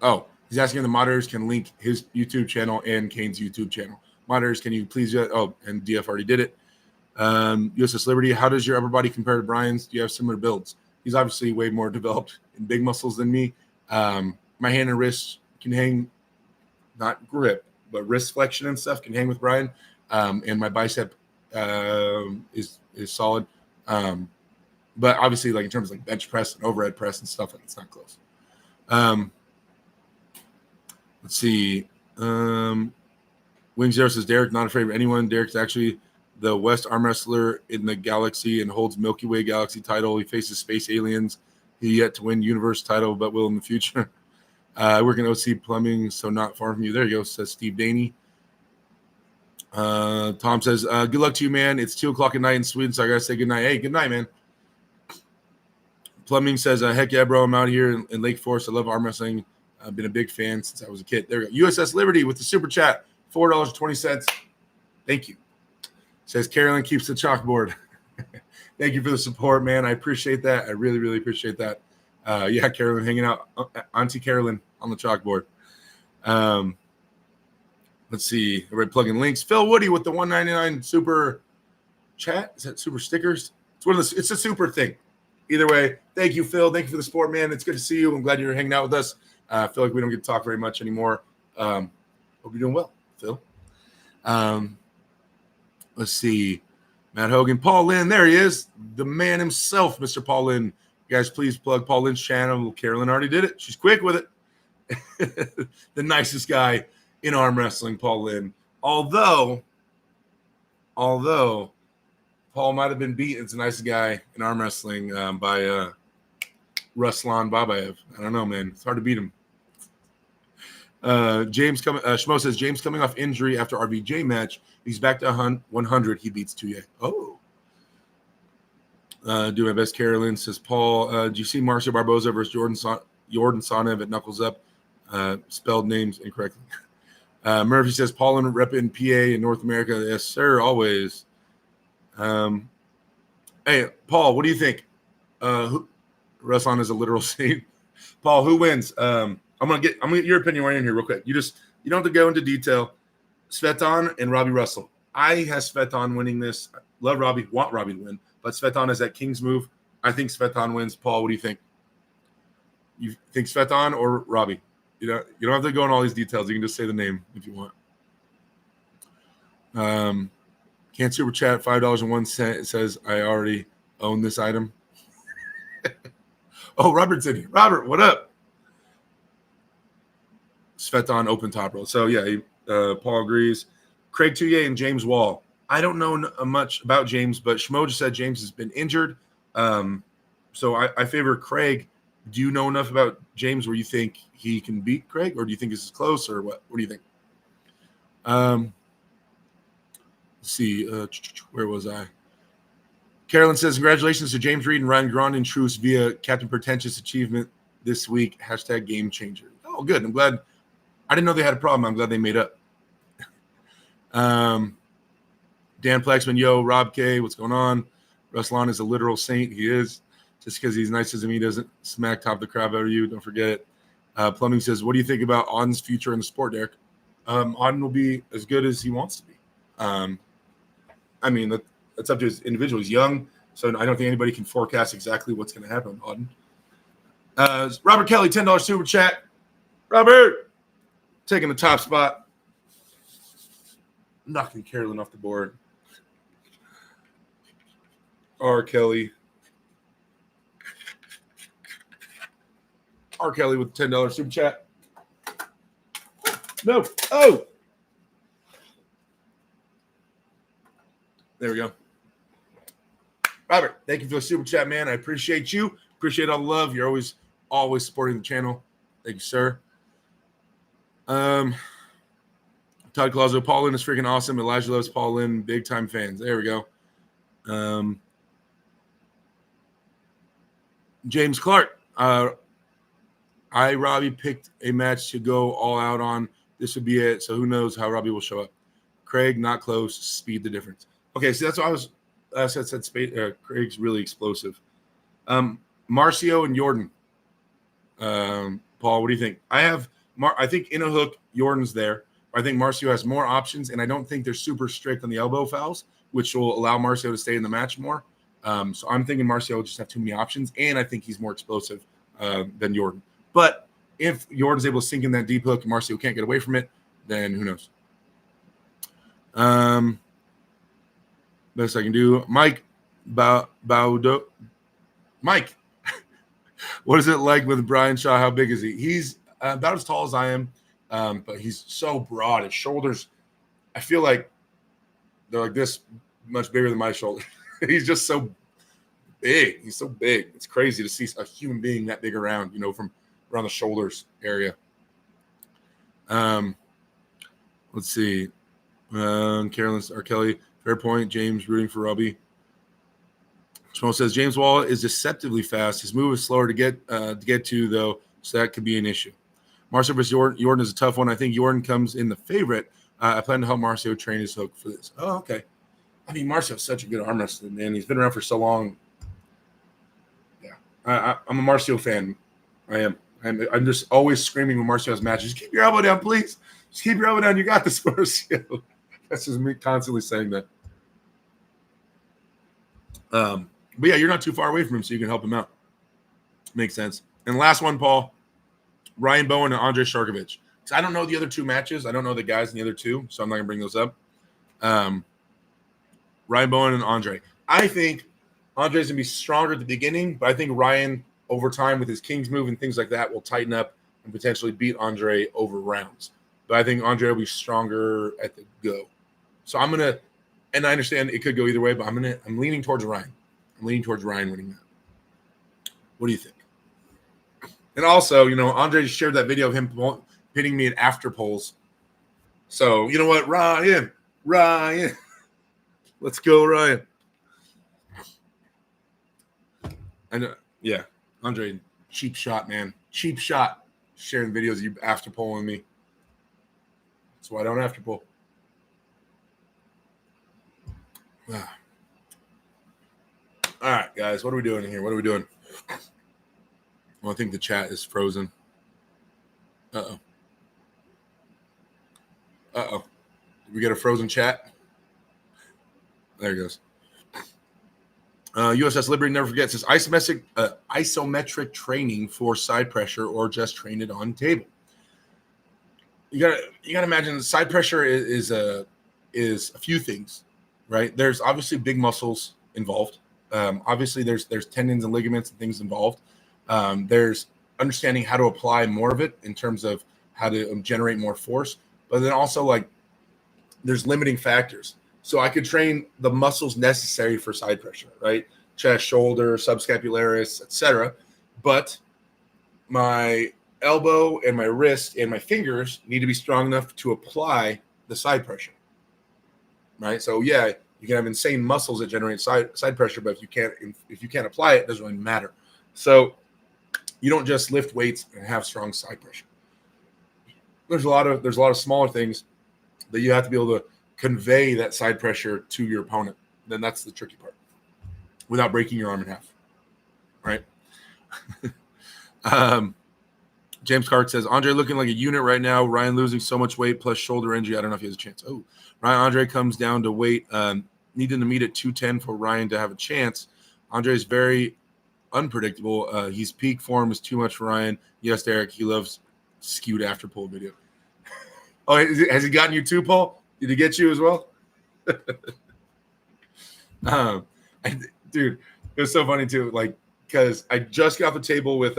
Oh, he's asking if the moderators can link his YouTube channel and Kane's YouTube channel. Moderators, can you please? Oh, and DF already did it. USS Liberty, how does your upper body compare to Brian's? Do you have similar builds? He's obviously way more developed in big muscles than me. My hand and wrist can hang, not grip, but wrist flexion and stuff can hang with Brian. And my bicep is solid. But obviously, like in terms of like bench press and overhead press and stuff, like it's not close. Let's see. Wing Zero says, Derek, not afraid of anyone. Derek's actually the West arm wrestler in the galaxy and holds Milky Way galaxy title. He faces space aliens. He yet to win universe title, but will in the future. I work in OC Plumbing, so not far from you. There you go, says Steve Daney. Tom says, good luck to you, man. It's 2:00 at night in Sweden, so I got to say good night. Hey, good night, man. Plumbing says, heck yeah, bro. I'm out here in Lake Forest. I love arm wrestling. I've been a big fan since I was a kid. There we go. USS Liberty with the super chat, $4.20. Thank you. Says Carolyn keeps the chalkboard. Thank you for the support, man. I appreciate that. I really, really appreciate that. Yeah, Carolyn hanging out. Auntie Carolyn on the chalkboard. Let's see. Everybody plugging links. Phil Woody with the $1.99 super chat. Is that super stickers? It's a super thing. Either way, thank you, Phil. Thank you for the support, man. It's good to see you. I'm glad you're hanging out with us. I feel like we don't get to talk very much anymore. Hope you're doing well, Phil. Let's see. Matt Hogan. Paulin. There he is. The man himself, Mr. Paulin. You guys, please plug Paulin's channel. Carolyn already did it. She's quick with it. The nicest guy in arm wrestling, Paulin. Although Paul might have been beaten as the nicest guy in arm wrestling by Ruslan Babayev. I don't know, man. It's hard to beat him. Schmo says James coming off injury after RBJ match. He's back to 100. He beats Tuye. Oh. Do my best, Carolyn. Says Paul. Do you see Marcio Barboza versus Jordan Sonev at Knuckles Up? Spelled names incorrectly. Murphy says Paulin repping PA in North America. Yes, sir. Always. Hey, Paul, what do you think? Ruslan is a literal saint. Paul, who wins? I'm gonna get your opinion right in here real quick. You don't have to go into detail. Svetan and Robbie Russell. I have Svetan winning this. Love Robbie, want Robbie to win, but Svetan is that King's move. I think Svetan wins. Paul, what do you think? You think Svetan or Robbie? You don't have to go in all these details. You can just say the name if you want. Can't super chat $5.01. It says I already own this item. Oh, Robert's in here. Robert, what up? Svetan open top roll. So yeah, Paul agrees. Craig Tuye and James Wall. I don't know much about James, but Schmo just said James has been injured. So I favor Craig. Do you know enough about James where you think he can beat Craig, or do you think this is close, or what? What do you think? Let's see. Where was I? Carolyn says, congratulations to James Reed and Ryan Grondin Truce via Captain Pretentious achievement this week. # game changer. Oh, good. I'm glad. I didn't know they had a problem. I'm glad they made up. Dan Plexman, yo, Rob K, what's going on? Ruslan is a literal saint. He is. Just because he's nice as him, he doesn't smack top the crap out of you. Don't forget it. Plumbing says, what do you think about Auden's future in the sport, Derek? Auden will be as good as he wants to be. I mean, that's up to his individual. He's young, so I don't think anybody can forecast exactly what's going to happen with Auden. Robert Kelly, $10 super chat. Robert, taking the top spot. Knocking Carolyn off the board. R. Kelly. R. Kelly with $10 super chat. No. Oh. There we go. Robert, thank you for the super chat, man. I appreciate you. Appreciate all the love. You're always supporting the channel. Thank you, sir. Todd Clauso, Paulin is freaking awesome. Elijah loves Paulin. Big time fans. There we go. James Clark. Robbie picked a match to go all out on. This would be it. So who knows how Robbie will show up. Craig, not close. Speed the difference. Okay, so that's what I was said. Craig's really explosive. Marcio and Jordan. Paul, what do you think? I think in a hook, Jordan's there. I think Marcio has more options, and I don't think they're super strict on the elbow fouls, which will allow Marcio to stay in the match more. So I'm thinking Marcio will just have too many options, and I think he's more explosive than Jordan. But if Jordan's able to sink in that deep hook and Marcio can't get away from it, then who knows? Best I can do. Mike Baudo. Mike, what is it like with Brian Shaw? How big is he? He's about as tall as I am, but he's so broad. His shoulders, I feel like they're like this much bigger than my shoulder. He's just so big. He's so big. It's crazy to see a human being that big around, from around the shoulders area. Let's see. Carolyn R. Kelly, fair point. James rooting for Robbie. Shmo says James Wall is deceptively fast. His move is slower to get to though, so that could be an issue. Marcio versus Jordan is a tough one. I think Jordan comes in the favorite. I plan to help Marcio train his hook for this. Oh, okay. I mean, Marcio's such a good arm wrestler, man. He's been around for so long. Yeah, I'm a Marcio fan. I am. I'm just always screaming when Marcio has matches. Just keep your elbow down, please. Just keep your elbow down. You got this, Marcio. That's just me constantly saying that. But yeah, you're not too far away from him, so you can help him out. Makes sense. And last one, Paul. Ryan Bowen and Andrei Sharkovich. So I don't know the other two matches. I don't know the guys in the other two, so I'm not going to bring those up. Ryan Bowen and Andre. I think Andre's going to be stronger at the beginning, but I think Ryan, over time with his King's move and things like that, will tighten up and potentially beat Andre over rounds. But I think Andre will be stronger at the go. So I'm going to – and I understand it could go either way, but I'm leaning towards Ryan. I'm leaning towards Ryan winning that. What do you think? And also, Andre shared that video of him hitting me at after polls. So, you know what? Ryan. Let's go, Ryan. I know. Yeah. Andre, cheap shot, man. Cheap shot. Sharing videos of you after polling me. That's why I don't after poll. All right, guys. What are we doing here? What are we doing? Well, I think the chat is frozen. Uh-oh. Did we get a frozen chat? There it goes. USS Liberty never forgets this isometric training for side pressure or just train it on table. You gotta imagine side pressure is a few things, right? There's obviously big muscles involved. Obviously there's tendons and ligaments and things involved. There's understanding how to apply more of it in terms of how to generate more force, but then also there's limiting factors. So I could train the muscles necessary for side pressure, right? Chest, shoulder, subscapularis, etc. But my elbow and my wrist and my fingers need to be strong enough to apply the side pressure, right? So yeah, you can have insane muscles that generate side pressure, but if you can't apply it, it doesn't really matter. So you don't just lift weights and have strong side pressure. There's a lot of smaller things that you have to be able to convey that side pressure to your opponent. Then that's the tricky part, without breaking your arm in half, right? James Clark says, Andre looking like a unit right now. Ryan losing so much weight plus shoulder injury. I don't know if he has a chance. Oh, Andre comes down to weight, needing to meet at 210 for Ryan to have a chance. Andre is very unpredictable. He's peak form is too much for Ryan. Yes, Derek, he loves skewed after pull video. Oh, has he gotten you too, Paul? Did he get you as well? Dude, it was so funny too. Like, because I just got off the table with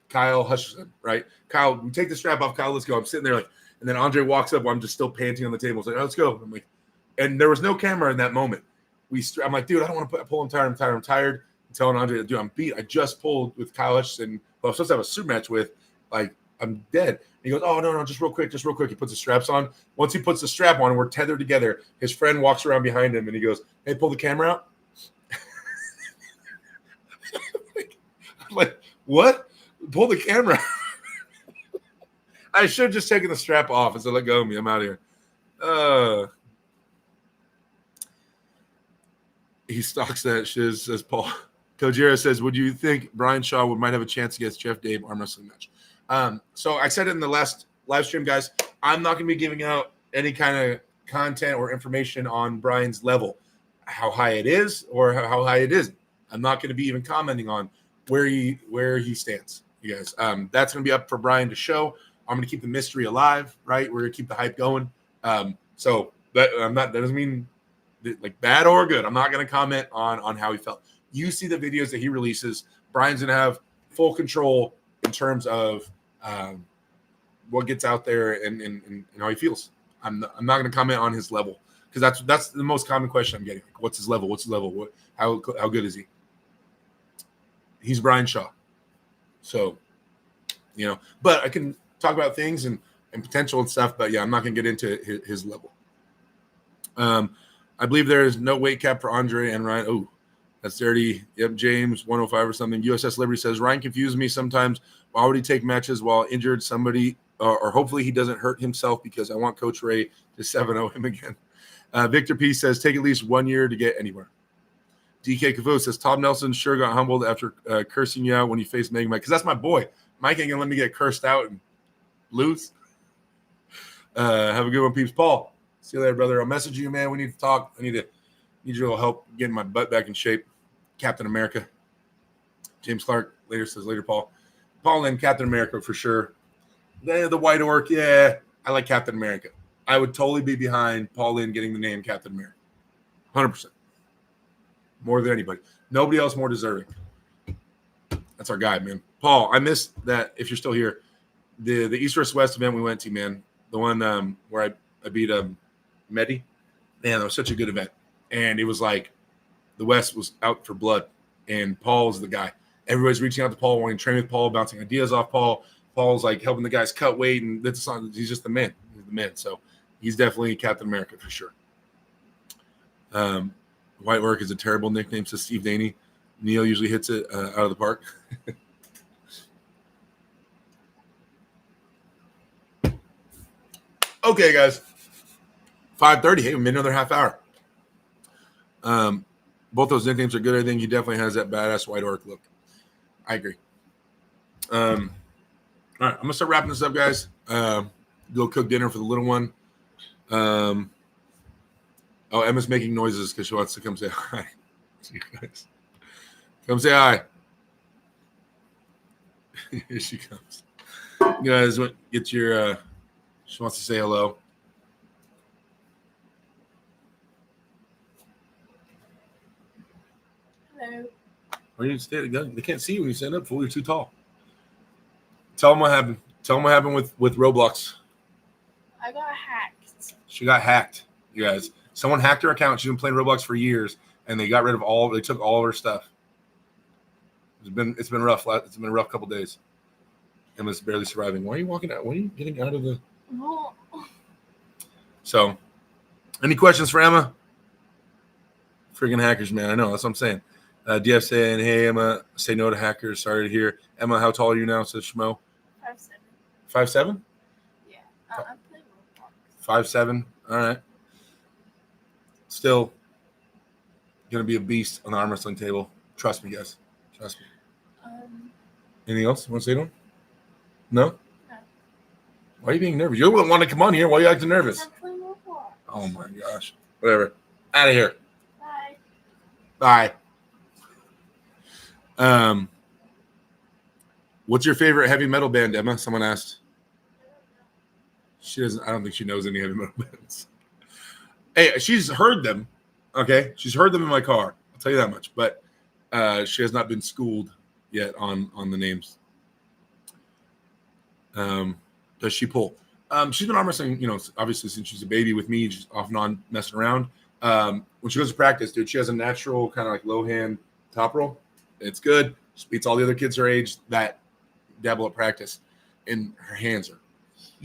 Kyle Hutchinson, right? Kyle, we take the strap off. Kyle, let's go. I'm sitting there like, and then Andre walks up while I'm just still panting on the table. He's like, oh, let's go. I'm like, and there was no camera in that moment. I'm like, dude, I don't want to pull. I'm tired. I'm telling Andre, dude, I'm beat. I just pulled with Kyle Hutchinson, who I was supposed to have a suit match with. Like, I'm dead. And he goes, oh, no, just real quick. He puts the straps on. Once he puts the strap on, we're tethered together. His friend walks around behind him, and he goes, hey, pull the camera out. I'm like, what? Pull the camera. I should have just taken the strap off and said, let go of me. I'm out of here. He stalks that shiz, says Paul. Kojira says, would you think Brian Shaw might have a chance against Jeff Dave arm wrestling match? So I said it in the last live stream, guys. I'm not going to be giving out any kind of content or information on Brian's level, how high it is or how high it isn't. I'm not going to be even commenting on where he stands, you guys. That's going to be up for Brian to show. I'm going to keep the mystery alive, right? We're going to keep the hype going. So that doesn't mean like bad or good. I'm not going to comment on how he felt. You see the videos that he releases. Brian's going to have full control in terms of what gets out there and how he feels. I'm not going to comment on his level because that's the most common question I'm getting. Like, what's his level? How good is he? He's Brian Shaw. So, but I can talk about things and potential and stuff. But yeah, I'm not going to get into his level. I believe there is no weight cap for Andre and Ryan. Oh, that's dirty. Yep, James 105 or something. USS Liberty says Ryan confuses me sometimes. Why would he take matches while injured? Somebody or hopefully he doesn't hurt himself because I want Coach Ray to 7-0 him again. Victor P says take at least 1 year to get anywhere. DK Cafu says Tom Nelson sure got humbled after cursing you out when he faced Mega Mike because that's my boy. Mike ain't gonna let me get cursed out and lose. Have a good one, peeps. Paul, see you later, brother. I'll message you, man. We need to talk. I need your little help getting my butt back in shape. Captain America. James Clark later says later, Paul. Paulin, Captain America for sure. The White Orc, yeah. I like Captain America. I would totally be behind Paulin getting the name Captain America. 100%. More than anybody. Nobody else more deserving. That's our guy, man. Paul, I missed that if you're still here. The East vs. West event we went to, man. The one where I beat Medi. Man, that was such a good event. And it was like the West was out for blood. And Paul was the guy. Everybody's reaching out to Paul, wanting to train with Paul, bouncing ideas off Paul. Paul's like helping the guys cut weight. And he's just the man. He's the man. So he's definitely Captain America for sure. White Orc is a terrible nickname, says Steve Daney. Neil usually hits it out of the park. Okay, guys. 5:30. Hey, we made another half hour. Both those nicknames are good. I think he definitely has that badass White Orc look. I agree. All right, I'm going to start wrapping this up, guys. Go cook dinner for the little one. Oh, Emma's making noises because she wants to come say hi. Come say hi. Here she comes. You guys get your she wants to say hello. Hello. Where you stand? They can't see you when you stand up. Fool, you're too tall. Tell them what happened. Tell them what happened with Roblox. I got hacked. She got hacked, you guys. Someone hacked her account. She's been playing Roblox for years, and they got rid of they took all of her stuff. It's been rough. It's been a rough couple days. Emma's barely surviving. Why are you walking out? Why are you getting out of the? Oh. So, any questions for Emma? Freaking hackers, man. I know. That's what I'm saying. DF saying, hey, Emma, say no to hackers. Sorry to hear. Emma, how tall are you now? Says Schmo. 5'7". 5'7"? Yeah. I'm playing Roblox. 5'7". All right. Still going to be a beast on the arm wrestling table. Trust me, guys. Trust me. Anything else you want to say to him? No? No. Why are you being nervous? You wouldn't want to come on here. Why are you acting nervous? I'm playing Roblox. Oh, my gosh. Whatever. Out of here. Bye. Bye. What's your favorite heavy metal band, Emma? Someone asked. She doesn't. I don't think she knows any heavy metal bands. Hey, she's heard them. Okay, she's heard them in my car. I'll tell you that much. But she has not been schooled yet on the names. Does she pull? She's been arm wrestling, obviously since she's a baby with me, just off and on messing around. When she goes to practice, dude, she has a natural kind of like low hand top roll. It's good. She beats all the other kids her age that dabble at practice, and her hands are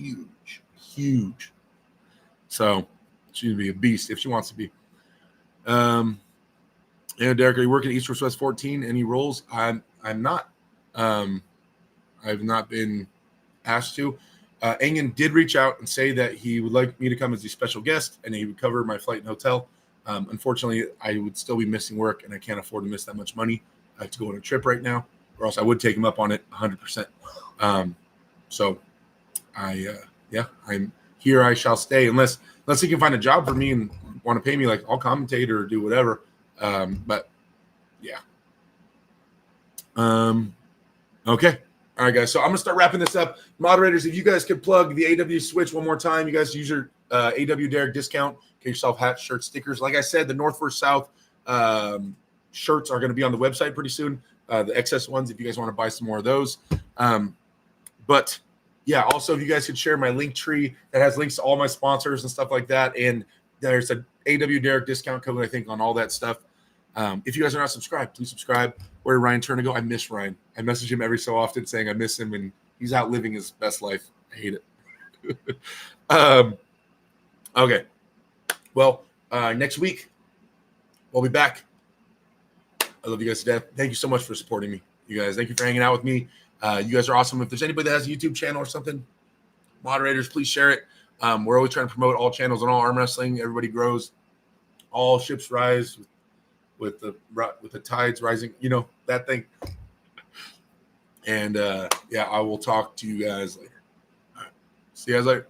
huge. So she's gonna be a beast if she wants to be. And Derek, are you working East West 14? Any roles? I'm not. I've not been asked to. Engen did reach out and say that he would like me to come as a special guest, and he would cover my flight and hotel. Unfortunately, I would still be missing work, and I can't afford to miss that much money. I have to go on a trip right now, or else I would take him up on it 100%. So I'm here. I shall stay unless he can find a job for me and want to pay me. Like, I'll commentate or do whatever. But yeah. Okay. All right, guys. So I'm gonna start wrapping this up. Moderators, if you guys could plug the AW Switch one more time, you guys use your AW Derek discount. Get yourself hats, shirts, stickers. Like I said, the North vs. South shirts are going to be on the website pretty soon. The excess ones, if you guys want to buy some more of those. But yeah, also if you guys could share my link tree that has links to all my sponsors and stuff like that, and there's an AW Derek discount code, I think, on all that stuff. If you guys are not subscribed, please subscribe. Where did Ryan Turner go? I miss Ryan. I message him every so often saying I miss him, and he's out living his best life. I hate it. Okay. Well, next week we'll be back. I love you guys to death. Thank you so much for supporting me, you guys. Thank you for hanging out with me. You guys are awesome. If there's anybody that has a YouTube channel or something, moderators, please share it. We're always trying to promote all channels and all arm wrestling. Everybody grows. All ships rise with the tides rising. You know, that thing. And yeah, I will talk to you guys later. All right. See you guys later.